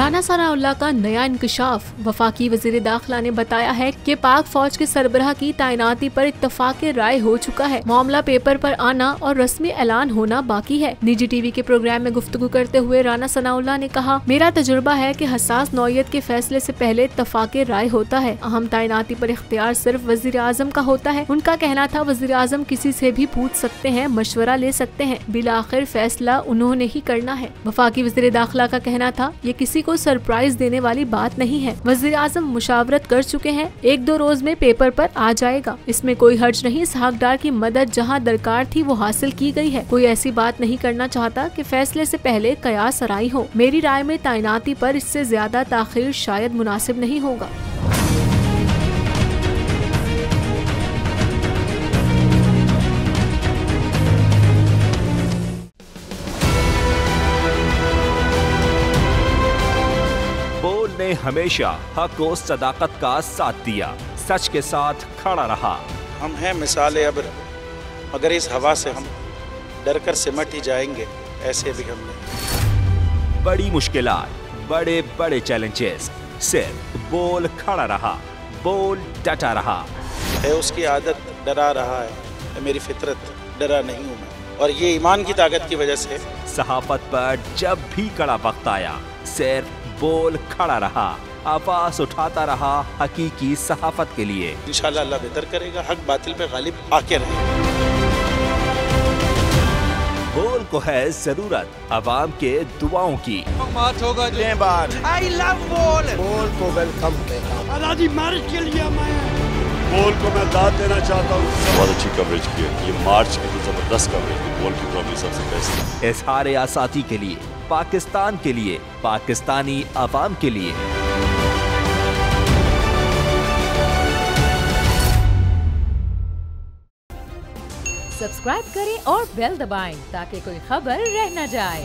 राना सनाउल्लाह का नया इंकशाफ। वफाकी वजीर दाखिला ने बताया है कि पाक फौज के सरबराह की तैनाती पर इत्तफाक राय हो चुका है। मामला पेपर पर आना और रस्मी ऐलान होना बाकी है। निजी टीवी के प्रोग्राम में गुफ्तगू करते हुए राना सनाउल्लाह ने कहा, मेरा तजुर्बा है कि हसास नौयत के फैसले से पहले इत्तफाक राय होता है। अहम तैनाती पर इख्तियार सिर्फ वजीर आजम का होता है। उनका कहना था वजीर आजम किसी से भी पूछ सकते हैं, मशवरा ले सकते हैं, बिलाखिर फैसला उन्होंने ही करना है। वफाकी वजीर दाखिला का कहना था, ये किसी को सरप्राइज देने वाली बात नहीं है। वजीर आजम मुशावरत कर चुके हैं, 1-2 रोज में पेपर पर आ जाएगा। इसमें कोई हर्ज नहीं। इसहाकडार की मदद जहां दरकार थी वो हासिल की गई है। कोई ऐसी बात नहीं करना चाहता कि फैसले से पहले कयास आराई हो। मेरी राय में तैनाती पर इससे ज्यादा ताखीर शायद मुनासिब नहीं होगा। बोल ने हमेशा हक और सदाकत का साथ दिया, सच के साथ खड़ा रहा। हम हैं मिसाल अब्र, मगर इस हवा से हम डर कर सिमट ही जाएंगे। ऐसे भी हमने बड़ी मुश्किलात, बड़े बड़े चैलेंजेस, सिर्फ बोल खड़ा रहा, बोल डटा रहा। है उसकी आदत डरा रहा है, मेरी फितरत डरा नहीं हूँ मैं, और ये ईमान की ताकत की वजह से। सहाफत पर जब भी कड़ा वक्त आया, सिर्फ बोल खड़ा रहा, आवाज उठाता रहा हकीकी सहाफत के लिए। इंशाअल्लाह अल्लाह बेहतर करेगा, हक बातिल पे गालिब आके रहे। बोल को है जरूरत अवाम के दुआओं की। आई लव बोल। बोल को वेलकम देगा। आजादी मार्च के लिए मैं बोल को मैं दाद देना चाहता हूँ। बहुत अच्छी कवरेज की है, ये मार्च की तो जबरदस्त कवरेज की। बोल की प्रॉब्लम सबसे बेस्ट। इजहार आसाती के लिए, पाकिस्तान के लिए, पाकिस्तानी अवाम के लिए। सब्सक्राइब करें और बेल दबाएं ताकि कोई खबर रह न जाए।